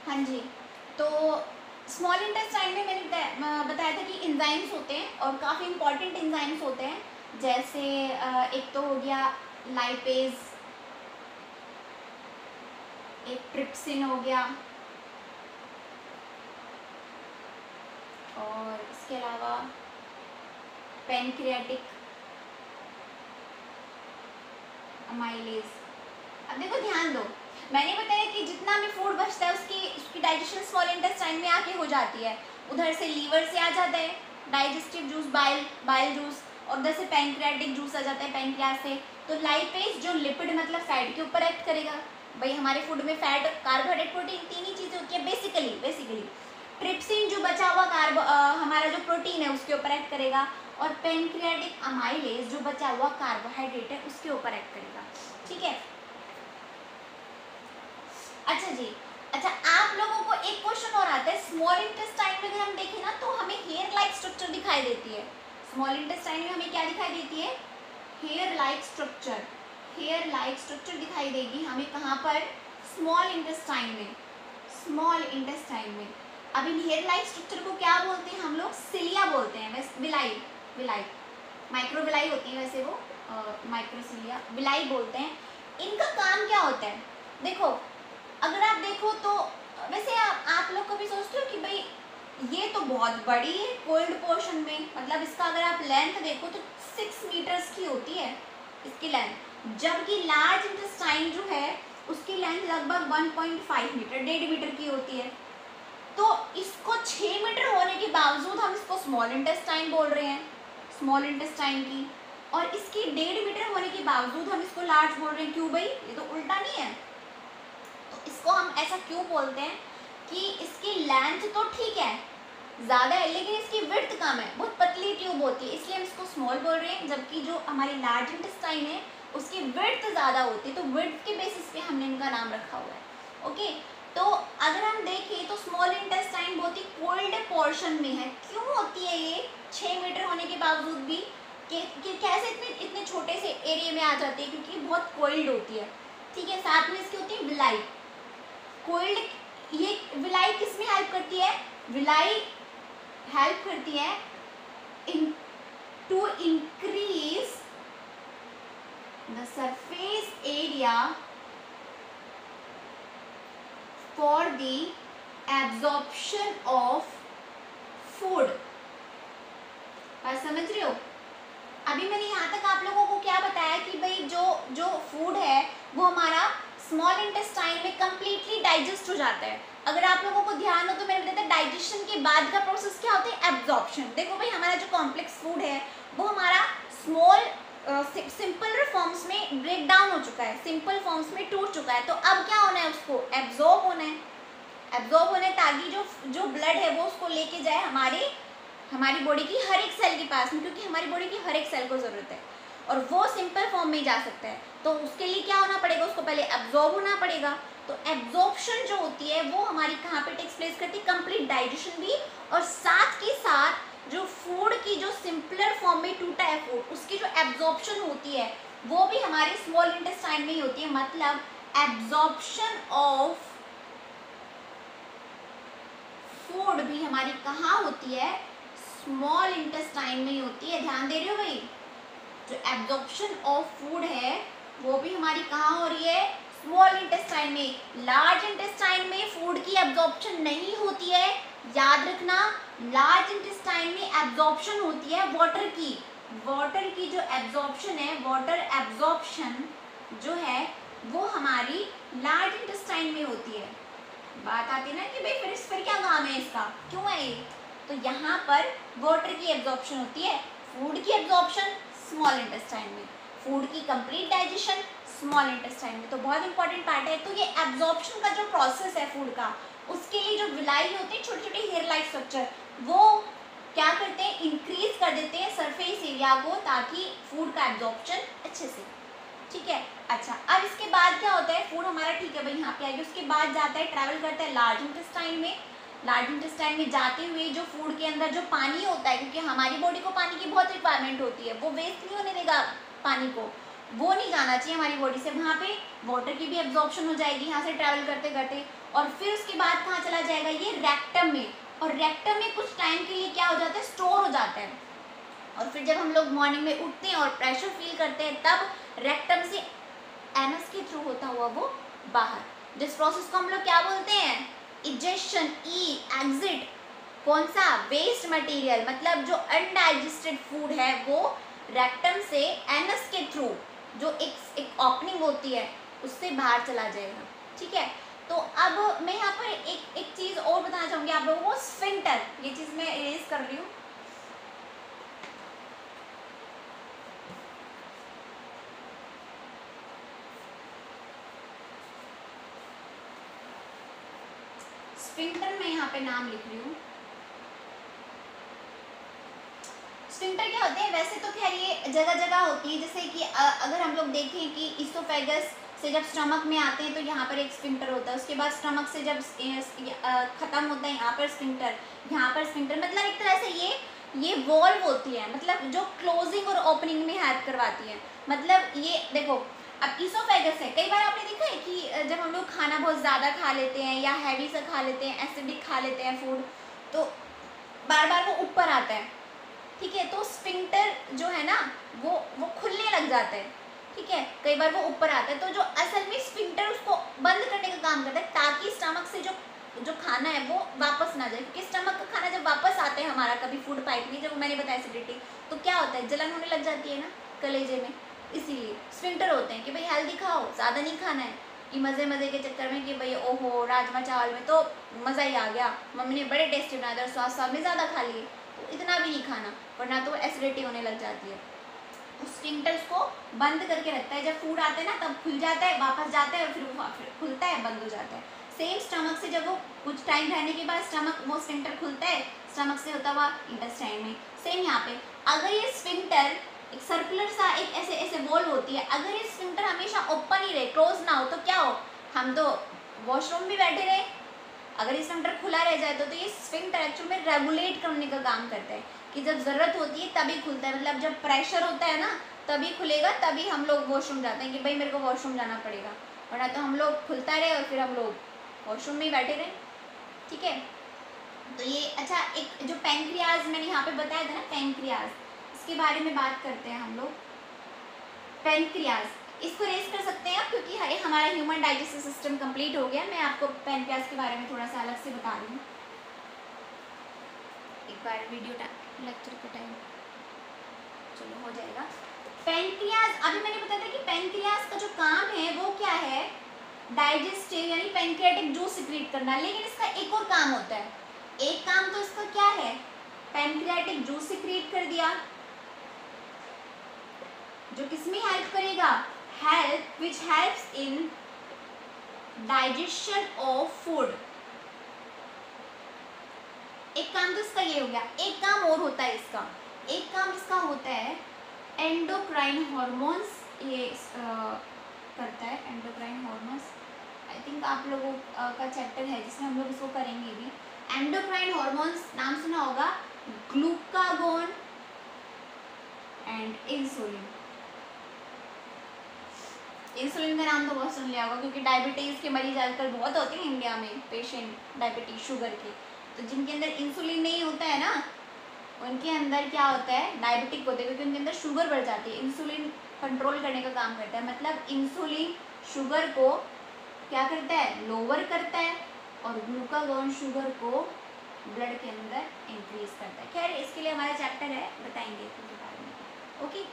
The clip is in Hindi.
हाँ जी, तो स्मॉल इंटेस्टाइन में मैंने बताया था कि एंजाइम्स होते हैं और काफ़ी इंपॉर्टेंट एंजाइम्स होते हैं, जैसे एक तो हो गया लाइपेज, एक ट्रिप्सिन हो गया, और इसके अलावा पैनक्रियाटिक अमाइलेज। अब देखो ध्यान दो, मैंने बताया कि जितना भी फूड बचता है उसकी डाइजेशन स्मॉल इंटेस्टाइन में आके हो जाती है। उधर से लीवर से आ जाता है डाइजेस्टिव जूस, बाइल जूस, और उधर से पैनक्रियाटिक जूस आ जाता है पैनक्रियास से। तो लाइपेज जो लिपिड मतलब फैट के ऊपर एक्ट करेगा। भाई हमारे फूड में फैट, कार्बोहाइड्रेट, प्रोटीन, तीन ही चीज़ें होती है बेसिकली। ट्रिप्सिन जो बचा हुआ हमारा जो प्रोटीन है उसके ऊपर एक्ट करेगा, और पैनक्रियाटिक अमाइलेज जो बचा हुआ कार्बोहाइड्रेट है उसके ऊपर एक्ट करेगा। ठीक है, अच्छा जी। अच्छा, आप लोगों को एक क्वेश्चन और आता है, स्मॉल इंटेस्टाइन में अगर हम देखें ना तो हमें हेयर लाइक स्ट्रक्चर दिखाई देती है। स्मॉल इंटेस्टाइन में हमें क्या दिखाई देती है? Hair like structure. Hair like structure दिखाई देगी हमें कहाँ पर? स्मॉल इंटेस्टाइन में। स्मॉल इंटेस्टाइन में। अब इन हेयर लाइक स्ट्रक्चर को क्या बोलते हैं हम लोग? सिलिया बोलते हैं। वैसे विलाई माइक्रोविलाई होती है, वैसे वो माइक्रोसिलिया विलाई बोलते हैं। इनका काम क्या होता है? देखो, अगर आप देखो तो वैसे आप लोग कभी सोचते हो कि भाई ये तो बहुत बड़ी है कोल्ड पोर्शन में, मतलब इसका अगर आप लेंथ देखो तो 6 मीटर्स की होती है इसकी लेंथ, जबकि लार्ज इंटेस्टाइन जो है उसकी लेंथ लगभग 1.5 मीटर, 1.5 मीटर की होती है। तो इसको 6 मीटर होने के बावजूद हम इसको स्मॉल इंटेस्टाइन बोल रहे हैं, स्मॉल इंटेस्टाइन की, और इसकी 1.5 मीटर होने के बावजूद हम इसको लार्ज बोल रहे हैं। क्यों भाई? ये तो उल्टा नहीं है। तो इसको हम ऐसा क्यों बोलते हैं कि इसकी लेंथ तो ठीक है, ज़्यादा है, लेकिन इसकी विड्थ कम है, बहुत पतली ट्यूब होती है, इसलिए हम इसको स्मॉल बोल रहे हैं। जबकि जो हमारी लार्ज इंटेस्टाइन है उसकी विड्थ ज़्यादा होती है, तो विड्थ के बेसिस पे हमने इनका नाम रखा हुआ है। ओके, तो अगर हम देखें तो स्मॉल इंटेस्टाइन बहुत ही कोल्ड पोर्शन में है। क्यों होती है ये 6 मीटर होने के बावजूद भी? कि कैसे इतने छोटे से एरिया में आ जाती है? क्योंकि बहुत कोल्ड होती है। ठीक है, साथ में इसकी होती है विलाई। कोल्ड, ये विलाई किस में हेल्प करती है? विलाई हेल्प करती है to increase the surface area for the absorption of food. बात समझ रहे हो? अभी मैंने यहाँ तक आप लोगों को क्या बताया कि भाई जो फूड है वो हमारा स्मॉल इंटेस्टाइन में कंप्लीटली डाइजेस्ट हो जाता है। अगर आप लोगों को ध्यान हो तो मैंने बताया डाइजेशन के बाद का प्रोसेस क्या होता है? एब्जॉर्प्शन। देखो भाई, हमारा जो कॉम्प्लेक्स फूड है वो हमारा स्मॉल सिंपल फॉर्म्स में ब्रेक डाउन हो चुका है, सिंपल फॉर्म्स में टूट चुका है। तो अब क्या होना है? उसको एब्जॉर्ब होना है, एब्जॉर्ब होना है, ताकि जो ब्लड है वो उसको लेके जाए हमारी बॉडी की हर एक सेल के पास में, क्योंकि हमारी बॉडी की हर एक सेल को ज़रूरत है, और वो सिंपल फॉर्म में ही जा सकता है। तो उसके लिए क्या होना पड़ेगा? उसको पहले एब्जॉर्ब होना पड़ेगा। तो एब्जॉर्प्शन जो होती है वो हमारी कहाँ पे टेक्स प्लेस करती है? कंप्लीट डाइजेशन भी, और साथ के साथ जो फूड की जो सिंपलर फॉर्म में टूटा है फूड, उसकी जो एब्जॉर्प्शन होती है वो भी हमारे स्मॉल इंटेस्टाइन में ही होती है। मतलब एब्जॉर्प्शन ऑफ फूड भी हमारी कहाँ होती है? स्मॉल इंटेस्टाइन में ही होती है। ध्यान दे रहे हो भाई? जो एब्जॉर्प्शन ऑफ फूड है वो भी हमारी कहाँ हो रही है? स्मॉल इंटेस्टाइन में। लार्ज इंटेस्टाइन में फूड की एब्जॉर्प्शन नहीं होती है, याद रखना। लार्ज इंटेस्टाइन में एब्जॉर्प्शन होती है वाटर की। वाटर की जो एब्जॉर्प्शन है, वाटर एब्जॉर्प्शन जो है वो हमारी लार्ज इंटेस्टाइन में होती है। बात आती है ना कि भाई फिर क्या काम है इसका, क्यों है ये? तो यहाँ पर वाटर की एब्जॉर्प्शन होती है, फूड की एब्जॉर्प्शन स्मॉल इंटेस्टाइन में, फूड की कंप्लीट डाइजेशन स्मॉल इंटेस्टाइन में। तो बहुत इंपॉर्टेंट पार्ट है। तो ये एब्जॉर्प्शन का जो प्रोसेस है फूड का, उसके लिए जो विलाई होती है, छोटे छोटे हेयर लाइक स्ट्रक्चर, वो क्या करते हैं? इंक्रीज कर देते हैं सरफेस एरिया को, ताकि फूड का एब्जॉर्प्शन अच्छे से। ठीक है, अच्छा, अब इसके बाद क्या होता है? फूड हमारा ठीक है भाई यहाँ पे आएगा, उसके बाद जाता है, ट्रैवल करता है लार्ज इंटेस्टाइन में। लार्ज इंटेस्टाइन में जाते हुए जो फूड के अंदर जो पानी होता है, क्योंकि हमारी बॉडी को पानी की बहुत रिक्वायरमेंट होती है, वो वेस्ट नहीं होने देगा पानी को, वो नहीं जाना चाहिए हमारी बॉडी से, वहाँ पे वाटर की भी एब्जॉर्प्शन हो जाएगी यहाँ से ट्रैवल करते करते, और फिर उसके बाद कहाँ चला जाएगा, ये रेक्टम में, और रेक्टम में कुछ टाइम के लिए क्या हो जाता है, स्टोर हो जाता है, और फिर जब हम लोग मॉर्निंग में उठते हैं और प्रेशर फील करते हैं तब रेक्टम से एनस के थ्रू होता हुआ वो बाहर, जिस प्रोसेस को हम लोग क्या बोलते हैं, इजेक्शन, ई एग्जिट, कौन सा, वेस्ट मटेरियल, मतलब जो अनडाइजेस्टेड फूड है वो रेक्टम से एनस के थ्रू जो एक ओपनिंग होती है उससे बाहर चला जाएगा। ठीक है, तो अब मैं यहाँ पर एक चीज़ और बताना चाहूँगी आप लोगों को, स्फिंक्टर, ये चीज़ मैं इरेज कर रही हूँ। स्फिंक्टर मैं यहाँ पे नाम लिख रही हूँ। स्फिंक्टर क्या होते हैं, वैसे तो खैर ये जगह जगह होती है, जैसे कि अगर हम लोग देखें कि इसोफेगस से जब स्टमक में आते हैं तो यहाँ पर एक स्फिंक्टर होता है, उसके बाद स्टमक से जब खत्म होता है यहाँ पर स्फिंक्टर, यहाँ पर स्फिंक्टर, मतलब एक तरह से ये वॉल्व होती है, मतलब जो क्लोजिंग और ओपनिंग में हेल्प करवाती है। मतलब ये देखो, अब इसोफेगस है, कई बार आपने देखा है कि जब हम लोग खाना बहुत ज़्यादा खा लेते हैं या हैवी सा खा लेते हैं, एसिडिक खा लेते हैं फूड, तो बार बार वो ऊपर आता है। ठीक है, तो स्फिंक्टर जो है ना वो खुलने लग जाता है। ठीक है, कई बार वो ऊपर आता है, तो जो असल में स्फिंक्टर उसको बंद करने का काम करता है ताकि स्टमक से जो खाना है वो वापस ना जाए, क्योंकि स्टमक का खाना जब वापस आता है हमारा कभी फूड पाइप में, जब मैंने बताया एसिडिटी, तो क्या होता है, जलन होने लग जाती है ना कलेजे में, इसीलिए स्फिंक्टर होते हैं कि भाई हेल्दी खाओ, ज़्यादा नहीं खाना है, कि मज़े मज़े के चक्कर में कि भाई ओहो राजमा चावल में तो मज़ा ही आ गया, मम्मी ने बड़े टेस्टी बनाया था, स्वाद स्वाद में ज़्यादा खा लिए, तो इतना भी नहीं खाना वरना तो एसिडिटी होने लग जाती है। तो स्फिंक्टर्स को बंद करके रखता है, जब फूड आता है ना तब खुल जाता है, वापस जाता है और फिर वो खुलता है, बंद हो जाता है। सेम स्टमक से जब वो कुछ टाइम रहने के बाद स्टमक वो स्फिंक्टर खुलता है, स्टमक से होता हुआ इंटेस्टाइन में। सेम यहाँ पे अगर ये स्फिंक्टर एक सर्कुलर सा एक ऐसे वॉल्व होती है, अगर ये स्फिंक्टर हमेशा ओपन ही रहे, क्लोज ना हो, तो क्या हो, हम तो वॉशरूम भी बैठे रहे, अगर ये स्फिंक्टर खुला रह जाए तो ये स्फिंक्टर एक्चुअल में रेगुलेट करने का काम करता है कि जब ज़रूरत होती है तभी खुलता है, मतलब जब प्रेशर होता है ना तभी खुलेगा, तभी हम लोग वॉशरूम जाते हैं कि भाई मेरे को वॉशरूम जाना पड़ेगा, वरना तो हम लोग खुलता रहे और फिर हम लोग वॉशरूम में ही बैठे रहे। ठीक है, तो ये अच्छा, एक जो पैंक्रियाज मैंने यहाँ पे बताया था ना, पैंक्रियाज, इसके बारे में बात करते हैं हम लोग। पैंक्रियाज इसको रेस कर सकते हैं आप, क्योंकि हमारा ह्यूमन डाइजेस्टिव सिस्टम कंप्लीट हो गया, मैं आपको पैंक्रियाज के बारे में थोड़ा सा अलग से बता रही हूँ। एक बार वीडियो लेक्चर का टाइम चलो हो जाएगा। पैंक्रियाज, अभी मैंने बताया था कि पैंक्रियाज का जो काम है वो क्या है, डाइजेस्टिव यानी पैंक्रियाटिक जूस सिक्रीट करना, लेकिन इसका एक और काम होता है, एक काम तो इसका क्या है, पैंक्रियाटिक जूस सिक्रीट कर दिया, जो किसमें हेल्प करेगा, help which helps in digestion of food. एक काम तो इसका ये हो गया, एक काम और होता है इसका, एक काम इसका होता है एंडोक्राइन हॉर्मोन्स, ये करता है एंडोक्राइन हॉर्मोन्स, आई थिंक आप लोगों का चैप्टर है जिसमें हम लोग इसको करेंगे भी। एंडोक्राइन हॉर्मोन्स नाम सुना होगा, ग्लूकागोन एंड इंसुलिन। इंसुलिन का नाम तो बहुत सुन लिया होगा, क्योंकि डायबिटीज़ के मरीज आजकल बहुत होते हैं इंडिया में, पेशेंट डायबिटीज शुगर के, तो जिनके अंदर इंसुलिन नहीं होता है ना उनके अंदर क्या होता है, डायबिटिक होते हैं, क्योंकि उनके अंदर शुगर बढ़ जाती है। इंसुलिन कंट्रोल करने का काम करता है, मतलब इंसुलिन शुगर को क्या करता है, लोअर करता है, और ग्लूकागोन शुगर को ब्लड के अंदर इंक्रीज करता है। खैर इसके लिए हमारा चैप्टर है, बताएंगे इसके बारे में। ओके,